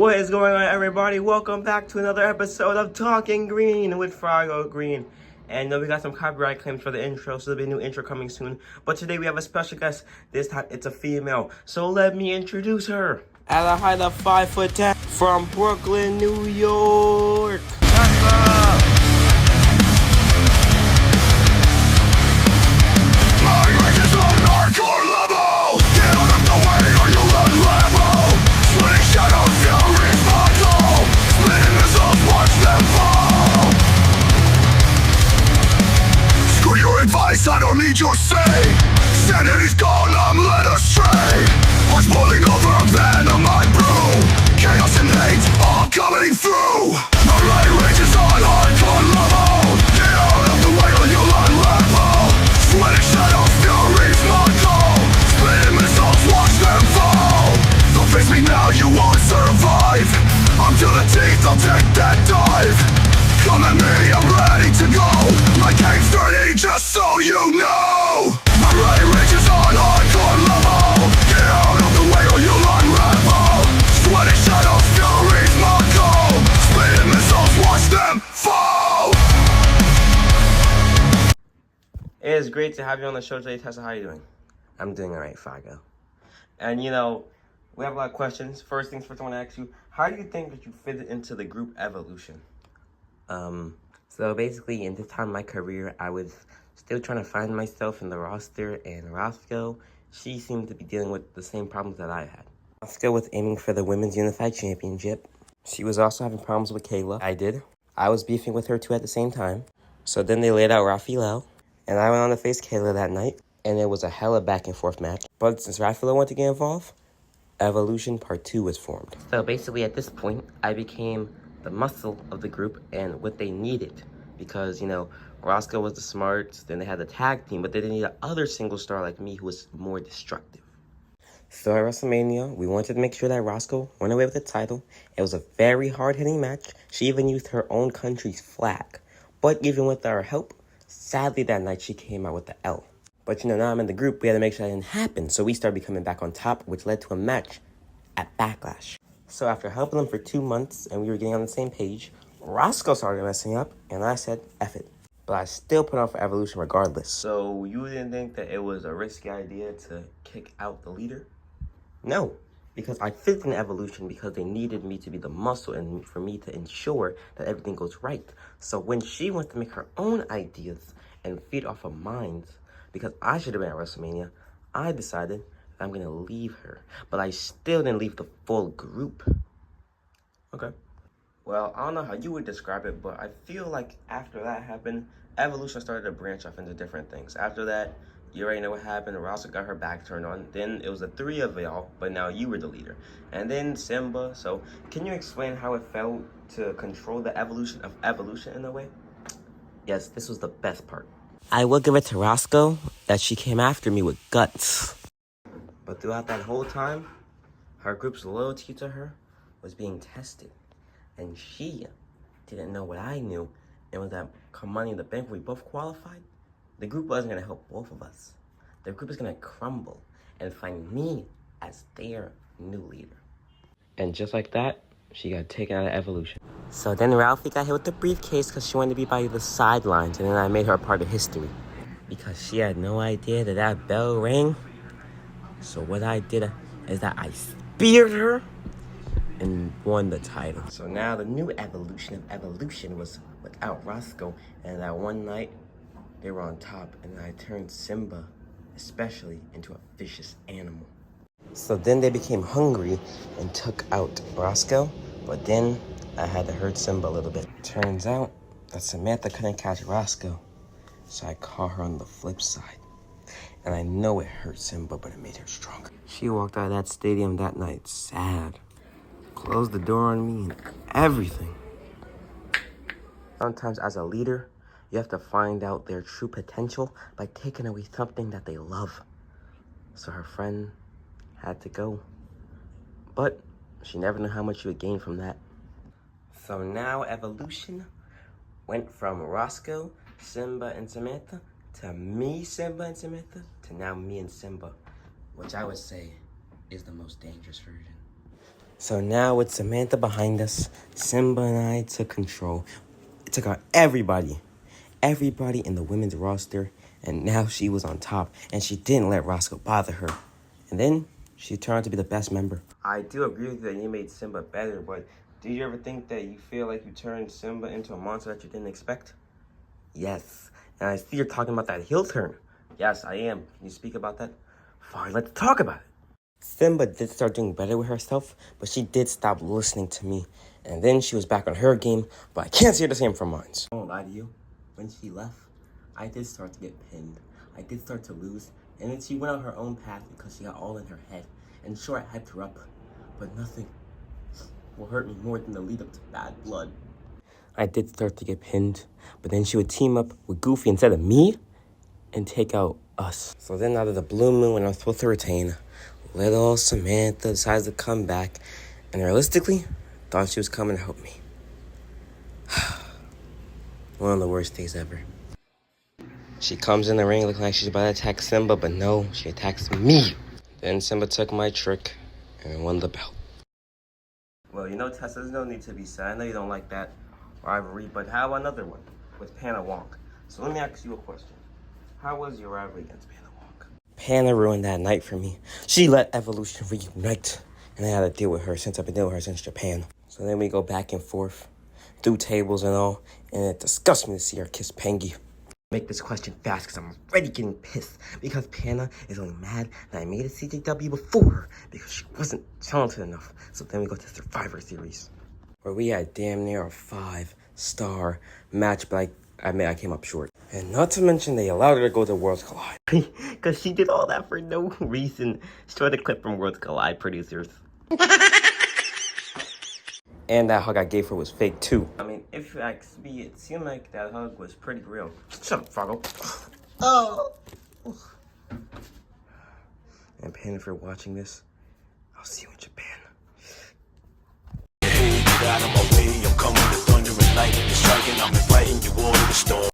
What is going on, everybody? Welcome back to another episode of Talking Green with Frogo Green. And we got some copyright claims for the intro, so there'll be a new intro coming soon. But today we have a special guest. This time it's a female. So let me introduce her. At a height of 5'10", from Brooklyn, New York, Tessa. I don't need your say. Sanity's gone, I'm led astray. Hearts boiling over, venom I brew. Chaos and hate, all coming through. My rage rages on hardcore level. Get out of the way or you'll unravel. Sweating shadows, fury's my goal. Spitting missiles, watch them fall. Don't face me now, you won't survive. I'm to the teeth, I'll take that dive. Come at me, I'm ready to go. My game's dirty, just so you know. My rage is on hardcore level. Get out of the way or you'll unravel. Sweating shadows, fury's my goal. Spitting missiles, watch them fall. It is great to have you on the show today, Tessa. How are you doing? I'm doing alright, Frogo. And we have a lot of questions. First things first, I want to ask you, how do you think that you fit into the group Evolution? So basically in this time of my career, I was still trying to find myself in the roster, and Roscoe, she seemed to be dealing with the same problems that I had. Roscoe was aiming for the Women's Unified Championship. She was also having problems with Kayla. I was beefing with her too at the same time. So then they laid out Raphael, and I went on to face Kayla that night, and it was a hella back and forth match. But since Raphael wanted to get involved, Evolution Part 2 was formed. So basically at this point, I became the muscle of the group and what they needed, because Roscoe was the smarts, then they had the tag team, but they didn't need another single star like me who was more destructive. So at WrestleMania, we wanted to make sure that Roscoe went away with the title. It was a very hard-hitting match. She even used her own country's flag, but even with our help, sadly that night she came out with the L. But now I'm in the group, we had to make sure that didn't happen, so we started becoming back on top, which led to a match at Backlash. So after helping them for 2 months and we were getting on the same page, Roscoe started messing up, and I said, F it. But I still put on for Evolution regardless. So you didn't think that it was a risky idea to kick out the leader? No, because I fit in Evolution because they needed me to be the muscle and for me to ensure that everything goes right. So when she wants to make her own ideas and feed off of mine, because I should have been at WrestleMania, I decided I'm going to leave her. But I still didn't leave the full group. Okay. Well, I don't know how you would describe it, but I feel like after that happened, Evolution started to branch off into different things. After that, you already know what happened. Roscoe got her back turned on. Then it was the three of y'all, but now you were the leader. And then Simba. So can you explain how it felt to control the evolution of Evolution in a way? Yes, this was the best part. I will give it to Roscoe that she came after me with guts. But throughout that whole time, her group's loyalty to her was being tested. And she didn't know what I knew. It was that come Money in the Bank, we both qualified. The group wasn't going to help both of us. The group is going to crumble and find me as their new leader. And just like that, she got taken out of Evolution. So then Ralphie got hit with the briefcase because she wanted to be by the sidelines. And then I made her a part of history, because she had no idea that that bell rang. So what I did is that I speared her and won the title. So now the new evolution of Evolution was without Roscoe. And that one night, they were on top. And I turned Simba, especially, into a vicious animal. So then they became hungry and took out Roscoe. But then I had to hurt Simba a little bit. Turns out that Samantha couldn't catch Roscoe. So I caught her on the flip side. And I know it hurt Simba, but it made her stronger. She walked out of that stadium that night sad. Closed the door on me and everything. Sometimes as a leader, you have to find out their true potential by taking away something that they love. So her friend had to go. But she never knew how much she would gain from that. So now Evolution went from Roscoe, Simba, and Samantha to me, Simba, and Samantha, to now me and Simba, which I would say is the most dangerous version. So now with Samantha behind us, Simba and I took control. It took out everybody in the women's roster, and now she was on top, and she didn't let Roscoe bother her. And then she turned out to be the best member. I do agree with you that you made Simba better, but do you ever think that you feel like you turned Simba into a monster that you didn't expect? Yes, and I see you're talking about that heel turn. Yes, I am. Can you speak about that? Fine, let's talk about it. Simba did start doing better with herself, but she did stop listening to me. And then she was back on her game, but I can't say the same for mine. I won't lie to you. When she left, I did start to get pinned. I did start to lose. And then she went on her own path because she got all in her head. And sure, I hyped her up, but nothing will hurt me more than the lead up to bad blood. I did start to get pinned, but then she would team up with Goofy instead of me and take out us. So then out of the blue moon when I was supposed to retain, little Samantha decides to come back, and realistically, thought she was coming to help me. One of the worst days ever. She comes in the ring looking like she's about to attack Simba, but no, she attacks me. Then Simba took my trick and won the belt. Well, you know, Tessa, there's no need to be sad. I know you don't like that rivalry, but how another one with Pana Wonk? So let me ask you a question. How was your rivalry against Pana Wonk? Pana ruined that night for me. She let Evolution reunite, and I had to deal with her since I've been dealing with her since Japan. So then we go back and forth, through tables and all, and it disgusts me to see her kiss Pengy. Make this question fast because I'm already getting pissed because Pana is only mad that I made a CJW before her because she wasn't talented enough. So then we go to Survivor Series where we had damn near a 5-star match, but I came up short. And not to mention they allowed her to go to Worlds Collide because she did all that for no reason. Show the clip from Worlds Collide producers. And that hug I gave her was fake too. I mean, if you ask me, it seemed like that hug was pretty real. Shut up, Frogo. Oh. And Pana, if you're watching this, I'll see you in Japan. Get out of my way, I'm coming with thunder and lightning, striking, I'm inviting you all to the storm.